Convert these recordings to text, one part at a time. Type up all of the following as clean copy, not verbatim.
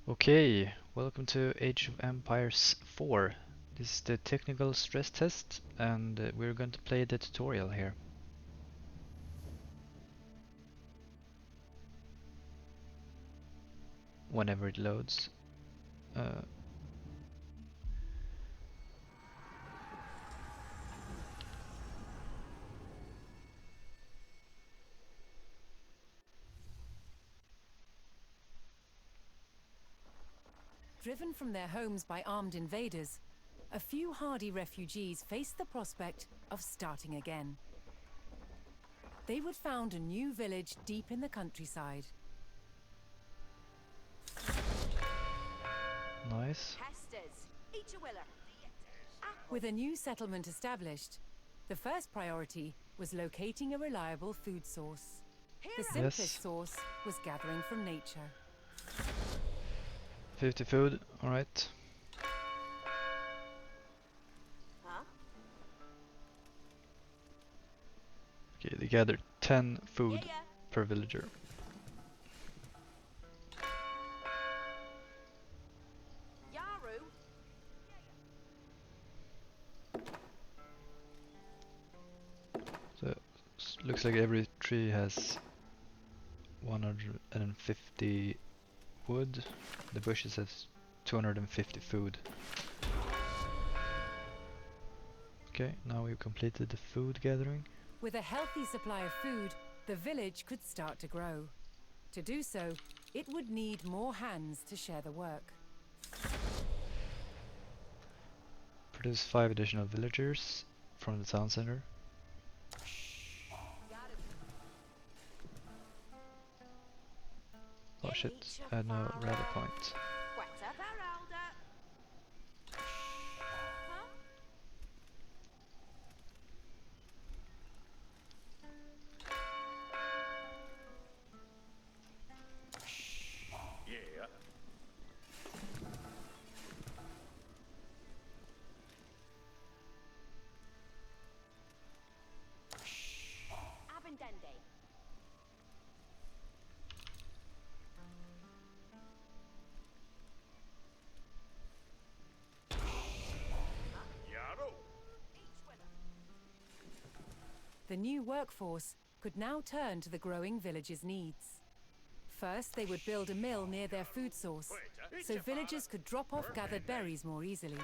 Okay, welcome to Age of Empires 4. This is the technical stress test, and we're going to play the tutorial here. Whenever it loads. Driven from their homes by armed invaders, a few hardy refugees faced the prospect of starting again. They would found a new village deep in the countryside. Nice. With a new settlement established, the first priority was locating a reliable food source. The simplest source was gathering from nature. 50 food, alright. Okay, they gathered 10 food per villager. So, looks like every tree has 150 wood. The bushes has 250 food. Okay, now we've completed the food gathering. With a healthy supply of food, the village could start to grow. To do so, it would need more hands to share the work. Produce 5 additional villagers from the town center. Oh shit, I had no rally point. The new workforce could now turn to the growing village's needs. First, they would build a mill near their food source, so villagers could drop off gathered berries more easily.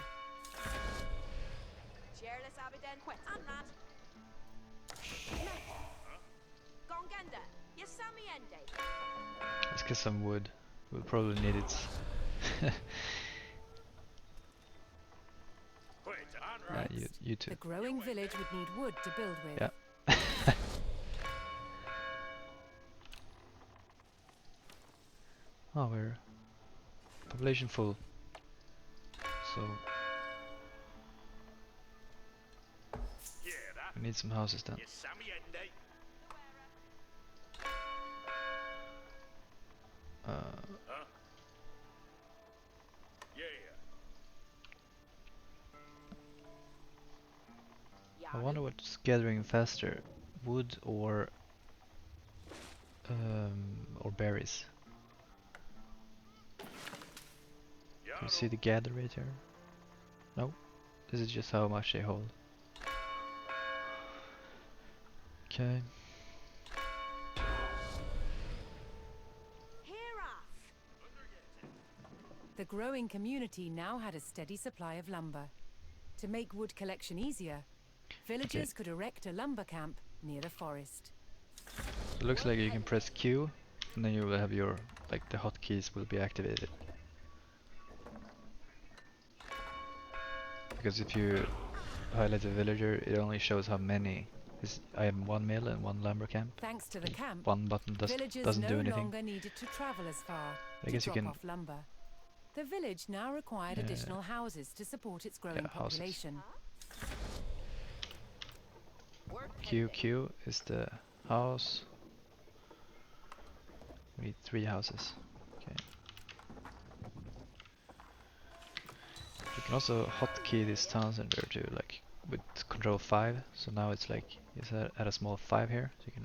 Let's get some wood. We'll probably need it. You too. The growing village would need wood to build with. Yeah. Oh, we're population full. So we need some houses then. I wonder what's gathering faster, wood or berries. Can you see the gather rate here? No, this is just how much they hold. Okay. The growing community now had a steady supply of lumber. To make wood collection easier, villagers could erect a lumber camp near the forest. So it looks like you can press Q and then you will have your, like the hotkeys will be activated. Because if you highlight a villager, it only shows how many. I have 1 mill and 1 lumber camp. Thanks to the camp, one button villagers doesn't do no anything. longer needed to travel as far I to guess you drop can off lumber. The village now required additional houses to support its growing population. QQ is the house. We need 3 houses. Okay. You can also hotkey this town center to like with control 5. So now it's like it's at a small 5 here. So you can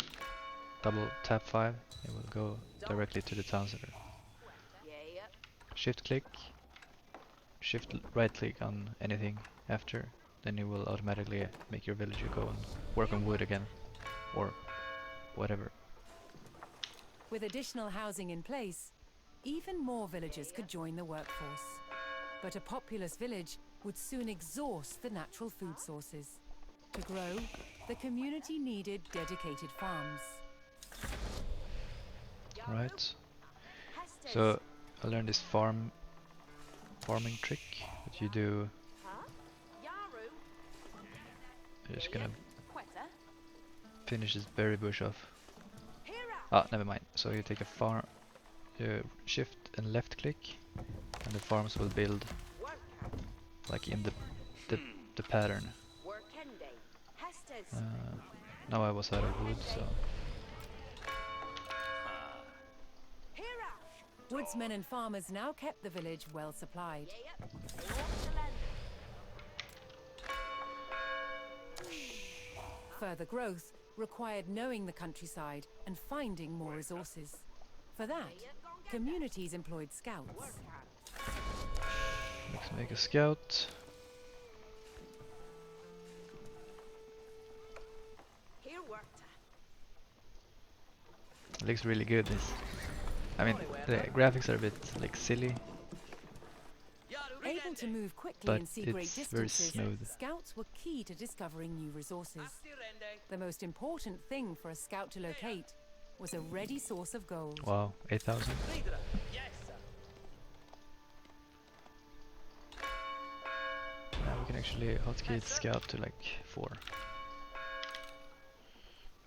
double tap 5. It will go directly to the town center. shift click, right click on anything after, then it will automatically make your villager go and work on wood again, or whatever. With additional housing in place, even more villagers could join the workforce. But a populous village would soon exhaust the natural food sources. To grow, the community needed dedicated farms. Right. So I learned this farming trick that you do. I'm just gonna finish this berry bush off. Ah, never mind. So you take a farm, you shift and left click, and the farms will build like in the pattern. Now I was out of wood, so Woodsmen and farmers now kept the village well supplied. Further growth required knowing the countryside and finding more resources. For that, communities employed scouts. let's make a scout. It looks really good. I mean, the graphics are a bit like silly, Able to move quickly but and see great it's very distances, smooth. scouts were key to discovering new resources. The most important thing for a scout to locate was a ready source of gold. Wow, 8,000. Now we can actually hotkey scout to like 4.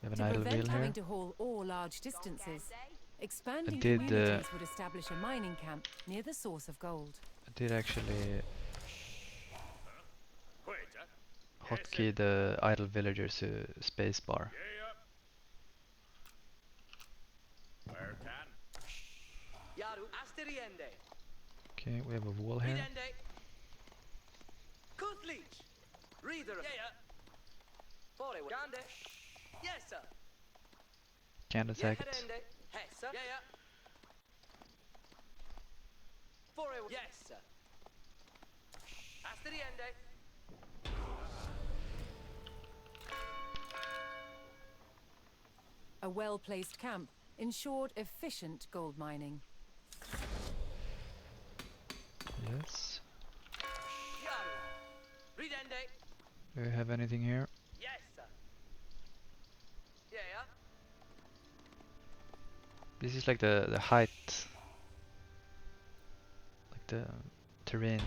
We have To an idle prevent wheel having here. to haul all large distances, expanding did, communities would establish a mining camp near the source of gold. I did actually hotkey the idle villagers to spacebar. Okay, we have a wall here. Can't attack it. A well-placed camp ensured efficient gold mining. Yes. Do we have anything here? This is like the height, like the terrain.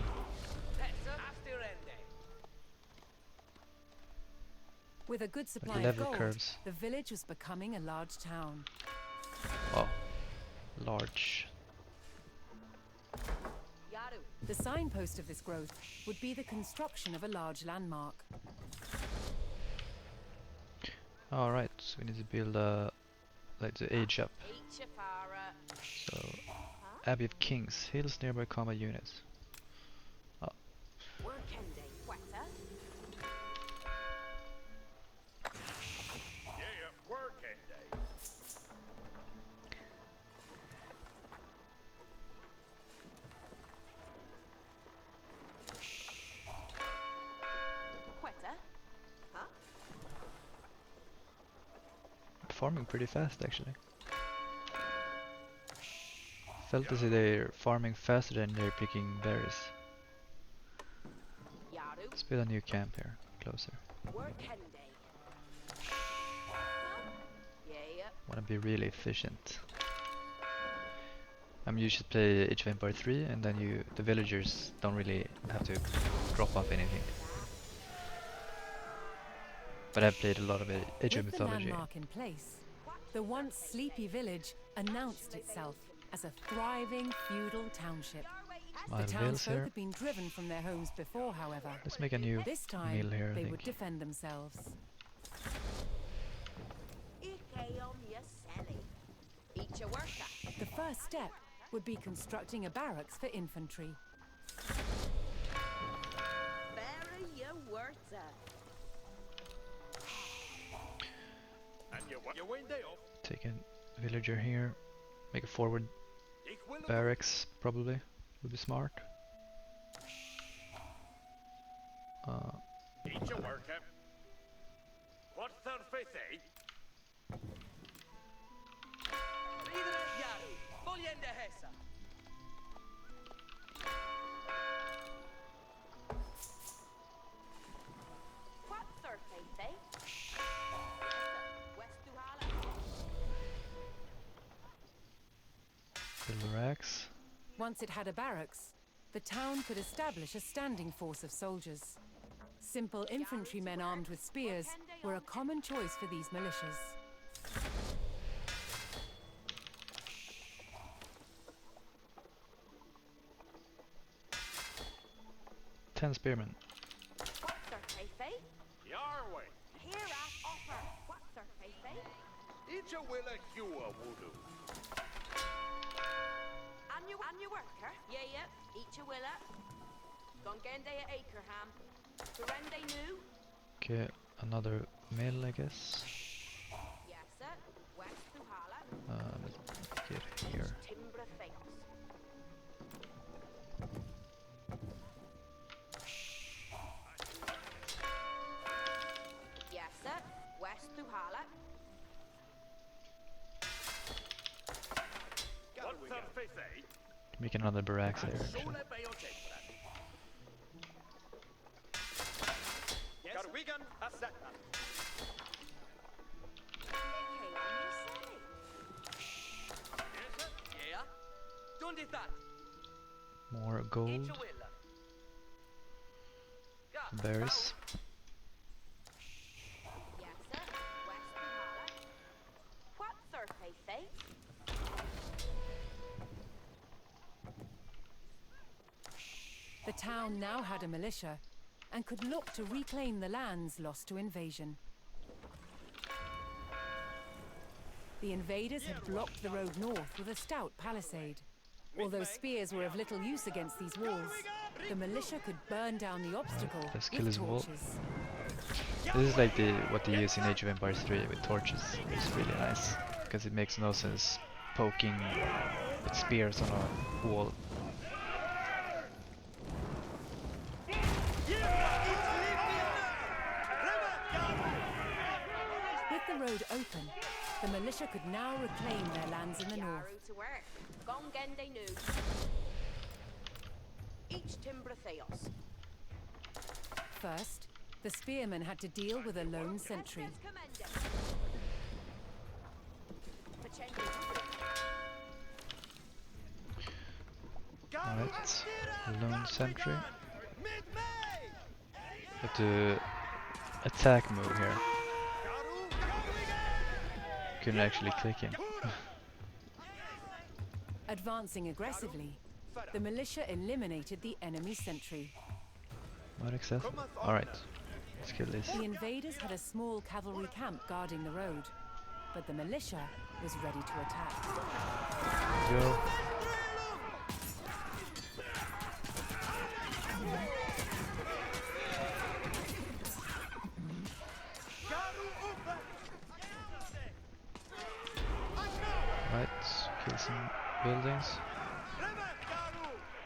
With a good supply Like of level gold, curves. the village was becoming a large town. Oh, large. The signpost of this growth would be the construction of a large landmark. Alright, so we need to build like the age up. So, Abbey of Kings, heals nearby combat units. Oh. Farming pretty fast actually. Felt as if they're farming faster than they're picking berries. Let's build a new camp here, closer. Wanna be really efficient. You should play Age of Empire 3 and then the villagers don't really have to drop off anything. But I've played a lot of Age of With the Mythology. landmark in place, the once sleepy village announced itself as a thriving feudal township. My The vills townsfolk here. had been driven from their homes before, however. Let's make a new This time, mill here, I they think. would defend themselves. The first step would be constructing a barracks for infantry. Take a villager here. Make a forward barracks, probably. would be smart. Eat your worker. What surface, eh? What surface, eh? West Duhala. Build barracks. Once it had a barracks, the town could establish a standing force of soldiers. Simple infantrymen armed with spears were a common choice for these militias. Ten spearmen. What surface, eh? Your way. Here at offer. What surface, eh? Eat your will a hua voodoo. And your worker? Yeah. Eat your willa. Gongende at Akerham. Surrende new. Okay, another mill, I guess. Yes, sir. West Duhala. Let's get here. Timbra Fails. Yes, sir. West Duhala. What surface, eh? Make another barracks there, actually. Garwigan Asetta. Yeah. Don't did that. More gold. Berries. Yes, sir. West Duhala. What surface, eh? The town now had a militia and could look to reclaim the lands lost to invasion. The invaders had blocked the road north with a stout palisade. Although spears were of little use against these walls, the militia could burn down the obstacle Let's kill with his wall. torches. This is like what they use in Age of Empires 3 with torches. It's really nice, because it makes no sense poking with spears on a wall. With the road open, the militia could now reclaim their lands in the north. Yaru to work. Gongende new. Each Timbra Theos. First, the spearmen had to deal with a lone sentry. Alright, lone sentry. Have to attack move here. Couldn't actually click him. Advancing aggressively, the militia eliminated the enemy sentry. Not accessible. Alright, let's kill this. The invaders had a small cavalry camp guarding the road, but the militia was ready to attack. Go. Right, kill some buildings.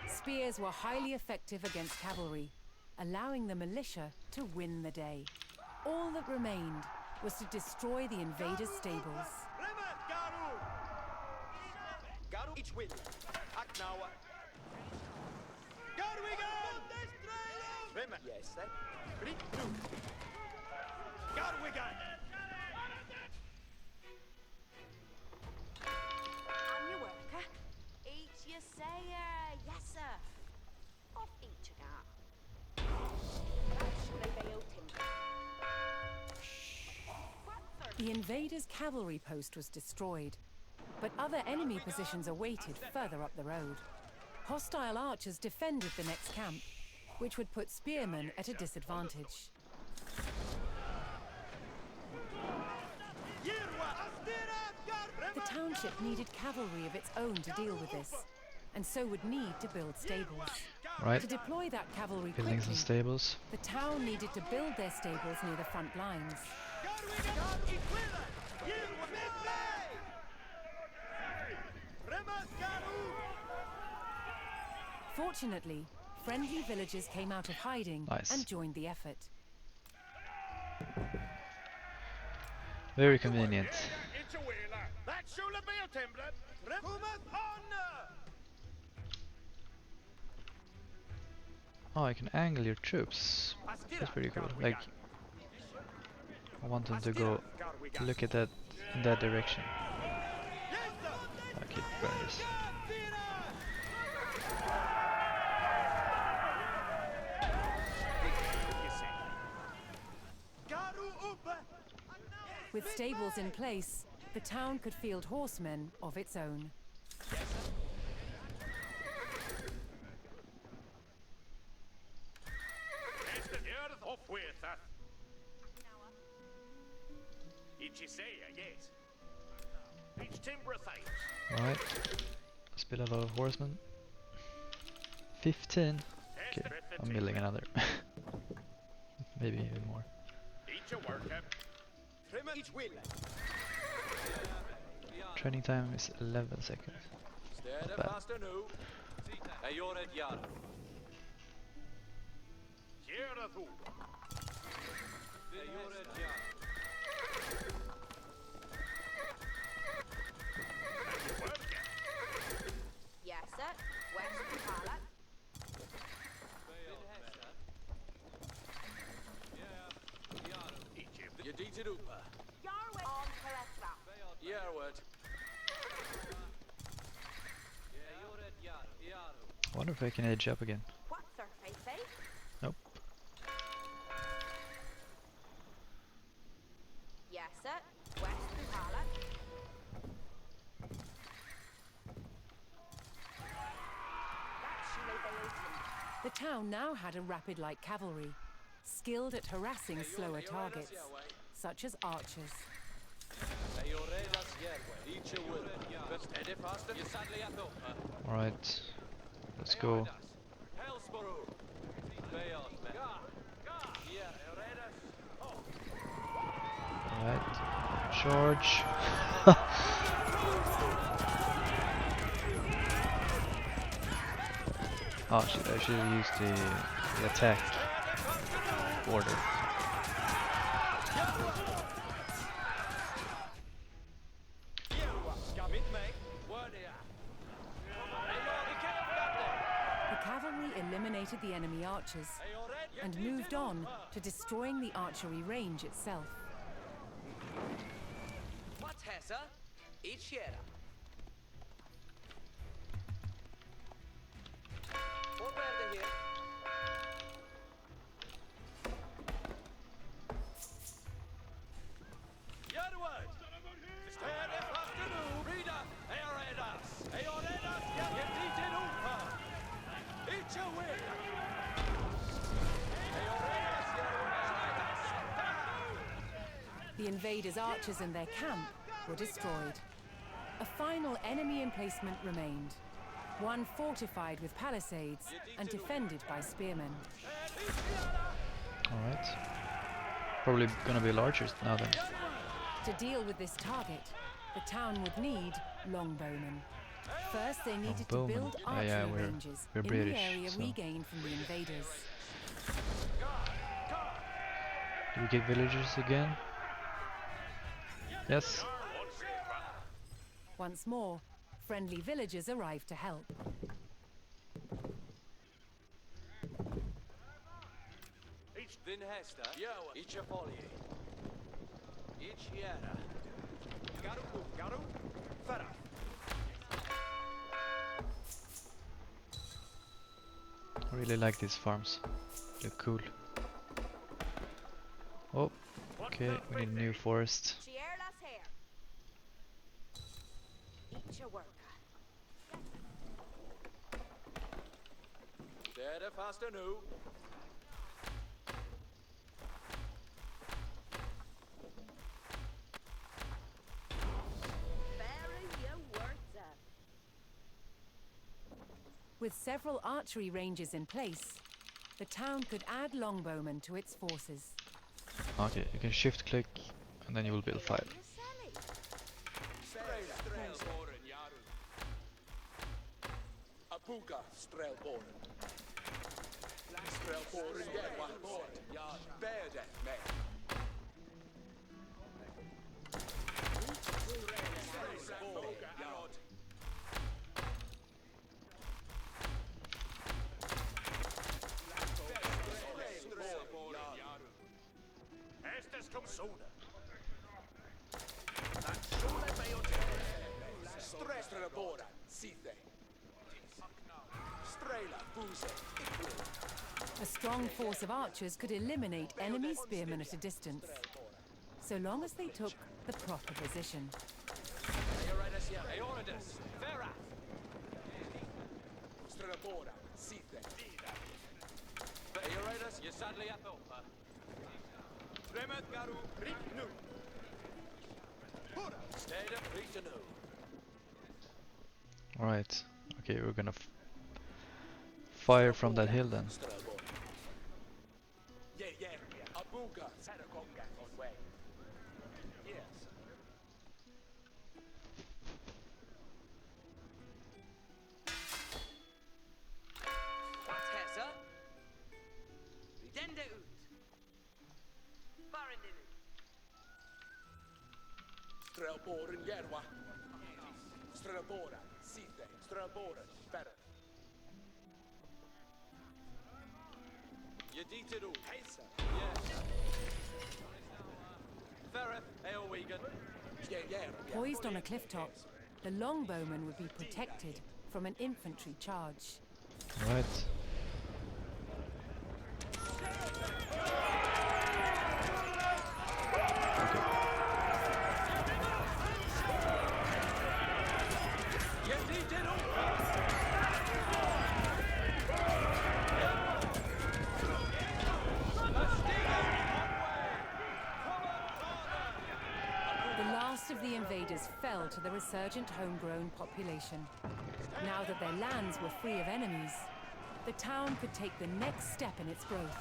Spears were highly effective against cavalry, allowing the militia to win the day. All that remained was to destroy the invaders' stables. Garu each will. Act now. Remember. Yes, sir. Read through. Garwigan. And your worker. Each you say, yes, sir. Off each of that. The invaders' cavalry post was destroyed, but other enemy positions awaited further up the road. Hostile archers defended the next camp, which would put spearmen at a disadvantage. The township needed cavalry of its own to deal with this, and so would need to build stables. Right, To deploy that cavalry building some quickly, stables. the town needed to build their stables near the front lines. Fortunately, friendly villagers came out of hiding Nice. and joined the effort. Very convenient. It's a wheeler. That should have been a template. Oh, I can angle your troops. That's pretty cool. Like, I want them to go look at that in that direction. Okay, burn this. With stables in place, the town could field horsemen of its own. Alright. Spill a lot of horsemen. 15. Okay, I'm building another. Maybe even more. Training time is 11 seconds. Not bad. Yes, sir. West Pala. Yarwood on Kalestra. I wonder if I can age up again. What's her face, eh? Nope. Yes, sir. West Pala. The town now had a rapid light cavalry, skilled at harassing slower targets, such as archers. Alright. Let's go. Alright. Charge. Oh shit, I should have used the attack order. The cavalry eliminated the enemy archers and moved on to destroying the archery range itself. The invaders' archers and their camp were destroyed. A final enemy emplacement remained, one fortified with palisades and defended by spearmen. Alright. Probably gonna be larger now then. To deal with this target, the town would need longbowmen. First, they needed to Longbowmen. build archery Yeah, we're ranges in British, the area so. regained from the invaders. Do we get villagers again? Yes. Once more, friendly villagers arrived to help. I really like these farms. Look cool. Oh, okay, we need a new forest. Chierla's hair. Eat your worker. Bury your worker. With several archery ranges in place, the town could add longbowmen to its forces. Okay, you can shift click and then you will build 5. Sally. Abuga Strelborn. Strelborn, yeah, one board. Bear death, man. Estes come sooner. Strelborn, Sithe. Strela, Buze, A strong force of archers could eliminate enemy spearmen at a distance, so long as they took the proper position. Strelborn, Sithe. Alright, okay, we're gonna fire from that hill then. Yeah, Abuga, Sarakonga on way. Yes. Wat hesa? Ridende ut. Barende ut. Strelborn, Yerwa. Strelborn, Sithe. Strelborn, better. Yeditiru. Hesa. Fereth, Eowegan. Yeah. Poised on a cliff top, the longbowmen would be protected from an infantry charge. Alright. The last of the invaders fell to the resurgent homegrown population. Now that their lands were free of enemies, the town could take the next step in its growth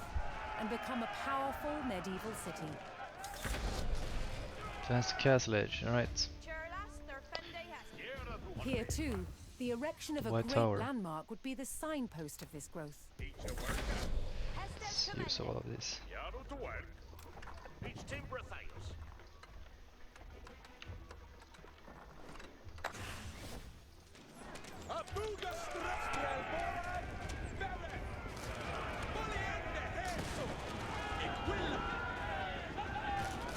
and become a powerful medieval city. Advance to Castle Edge, alright. Churlas, their fende has. Here too, the erection of a White great Tower. landmark would be the signpost of this growth. Let's use all of this. Yaru to work. Each timber thales. Abuga Strelborn, better. Poliende, Hesu. Equilla.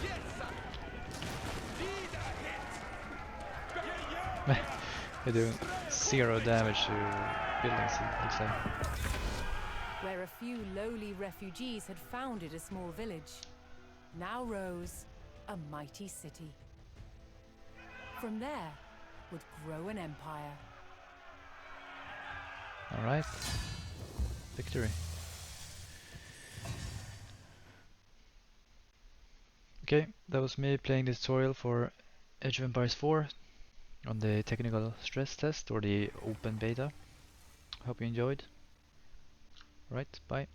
Yes, sir. Leader hit. Yeah. You're doing 0 damage to buildings, it looks like. Where a few lowly refugees had founded a small village, now rose a mighty city. From there would grow an empire. Alright. Victory. Okay, that was me playing the tutorial for Age of Empires 4 on the technical stress test or the open beta. Hope you enjoyed. Right, bye.